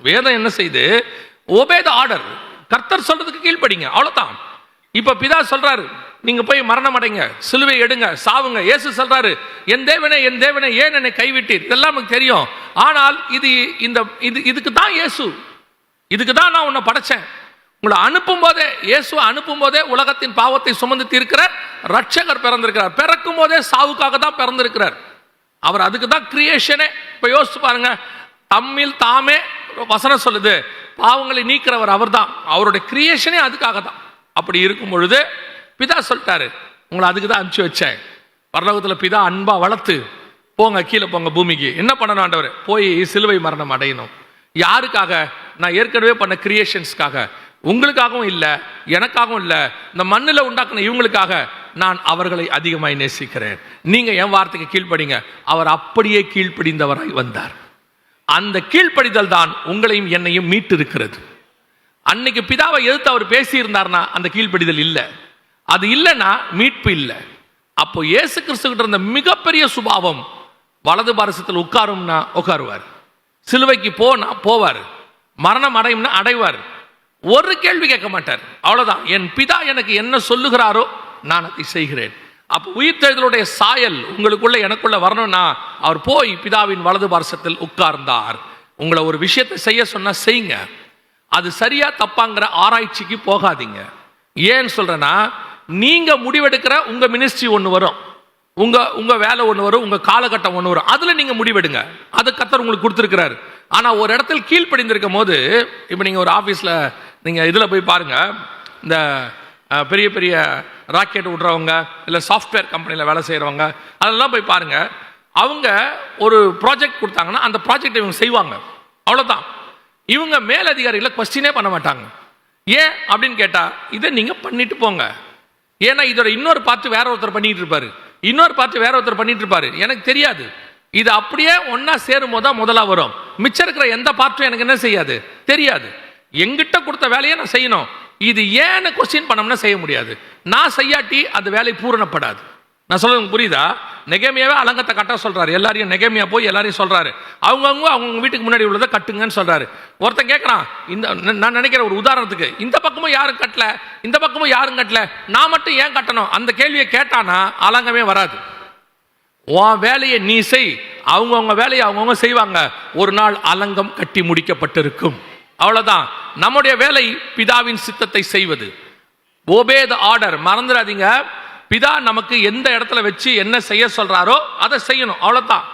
வேதம் என்ன செய்து, obey the order, கர்த்தர் சொல்றதுக்கு கீழ்ப்படிங்க, அவ்வளவுதான். இப்ப பிதா சொல்றாரு, நீங்க போய் மரணம் அடைங்க, சிலுவை எடுங்க, சாவுங்க. இயேசு சொல்றாரு, என் தேவனே என் தேவனே ஏன் என்னை கைவிட்டீர். இதெல்லாம் நமக்கு தெரியும். ஆனால் இதுக்கு தான் இயேசு, இதுக்கு தான் நான் உன்னை படைச்சேன். உங்களை அனுப்பும் போதே, இயேசு அனுப்பும் போதே உலகத்தின் பாவத்தை சுமந்து தீர்க்கிற ரட்சகர் பிறந்திருக்கிறார். பிறக்கும் போதே சாவுக்காக தான் பிறந்திருக்கிறார். அவர் அதுக்கு தான் கிரியேஷனே. இப்ப யோசிச்சு பாருங்க, தம்மில் தாமே வசனம் சொல்லுது, பாவங்களை நீக்கிறவர் அவர் தான். அவருடைய கிரியேஷனே அதுக்காக தான். அப்படி இருக்கும் பொழுது பிதா சொல்லிட்டாரு, உங்களை அதுக்கு தான் அனுப்பிச்சு வச்சேன். பரலோகத்தில் பிதா அன்பா வளர்த்து, போங்க கீழே போங்க பூமிக்கு. என்ன பண்ணணும் ஆண்டவர்? போய் சிலுவை மரணம் அடையணும். யாருக்காக? நான் ஏற்கனவே பண்ண கிரியேஷன்ஸ்க்காக. உங்களுக்காகவும் இல்லை, எனக்காகவும் இல்லை, இந்த மண்ணில் உண்டாக்குன இவங்களுக்காக நான் அவர்களை அதிகமாய் நேசிக்கிறேன். நீங்க என் வார்த்தைக்கு கீழ்ப்படிங்க. அவர் அப்படியே கீழ்ப்படிந்தவராய் வந்தார். அந்த கீழ்ப்படிதல் தான் உங்களையும் என்னையும் மீட்டு இருக்கிறது. அன்னைக்கு பிதாவை எதிர்த்து அவர் பேசி இருந்தார்னா அந்த கீழ்ப்படிதல் இல்லை. அது இல்லைன்னா மீட்பு இல்லை. அப்போ இயேசு கிறிஸ்து கிட்ட இருந்த மிகப்பெரிய சுபாவம், வலது பாரசத்தில் உட்காரும்னா உட்காருவார், சிலுவைக்கு போனா போவார், மரணம் அடையும்னா அடைவார். ஒரு கேள்வி கேட்க மாட்டார். அவ்வளவுதான். என் பிதா எனக்கு என்ன சொல்லுகிறாரோ நான் அதை செய்கிறேன். அப்போ உயிர்த்தெழுதலுடைய சாயல் உங்களுக்குள்ள எனக்குள்ள வரணும்னா அவர் போய் பிதாவின் வலது பாரசத்தில் உட்கார்ந்தார். உங்களை ஒரு விஷயத்தை செய்ய சொன்னா செய்யுங்க. அது சரியா தப்பாங்கிற ஆராய்ச்சிக்கு போகாதீங்க. ஏன்னு சொல்றேன்னா, நீங்க முடிவெடுக்கிற உங்க மினிஸ்ட்ரி ஒன்று வரும், உங்க வேலை ஒன்று வரும், உங்க காலகட்டம் ஒன்று வரும். அதுல நீங்க முடிவெடுங்க. அது கர்த்தர் உங்களுக்கு கொடுத்துருக்கிறார். ஆனா ஒரு இடத்தில் கீழ்ப்படிந்திருக்கும் போது, இப்போ நீங்க ஒரு ஆபீஸ்ல நீங்க இதுல போய் பாருங்க, இந்த பெரிய பெரிய ராக்கெட் விடுறவங்க, இல்லை சாஃப்ட்வேர் கம்பெனியில் வேலை செய்கிறவங்க, அதெல்லாம் போய் பாருங்க. அவங்க ஒரு ப்ராஜெக்ட் கொடுத்தாங்கன்னா அந்த ப்ராஜெக்ட் இவங்க செய்வாங்க, அவ்வளோதான். இவங்க மேலதிகாரிகளை கொஸ்டினே பண்ண மாட்டாங்க. ஏன் அப்படின்னு கேட்டால், இதை நீங்கள் பண்ணிட்டு போங்க. ஏன்னா இதோட இன்னொரு பார்த்து வேற ஒருத்தர் பண்ணிட்டு இருப்பாரு, இன்னொரு பார்த்து வேற ஒருத்தர் பண்ணிட்டு இருப்பாரு, எனக்கு தெரியாது. இது அப்படியே ஒன்னா சேரும் போது தான் முதலா வரும். மிச்சம் இருக்கிற எந்த பார்ட்டும் எனக்கு என்ன செய்யாது, தெரியாது. எங்கிட்ட கொடுத்த வேலையை நான் செய்யணும். இது ஏன்னு கொஸ்டின் பண்ணோம்னா செய்ய முடியாது. நான் செய்யாட்டி அந்த வேலை பூரணப்படாது. நான் சொல்றது புரியுதா? நெகேமியாவே அலங்கத்தை கட்ட சொல்றாரு. எல்லாரையும் நெகேமியா போய் எல்லாரையும் சொல்றாரு, அவங்க வீட்டுக்கு முன்னாடி உள்ளதை கட்டுங்கன்னு சொல்றாரு. ஒருத்தன் கேட்கறான், நான் நினைக்கிற ஒரு உதாரணத்துக்கு, இந்த பக்கமும் யாரும் கட்டல, இந்த பக்கமும் யாரும் கட்டல, நான் மட்டும் ஏன் கட்டணும்? அந்த கேள்வியை கேட்டானா அலங்கமே வராது. உன் வேலையை நீ செய், அவங்கவுங்க வேலையை அவங்கவுங்க செய்வாங்க. ஒரு நாள் அலங்கம் கட்டி முடிக்கப்பட்டிருக்கும். அவ்வளவுதான். நம்முடைய வேலை பிதாவின் சித்தத்தை செய்வது. obey the order. மறந்துடாதீங்க, பிதா நமக்கு எந்த இடத்துல வச்சு என்ன செய்ய சொல்றாரோ அதை செய்யணும், அவ்வளவுதான்.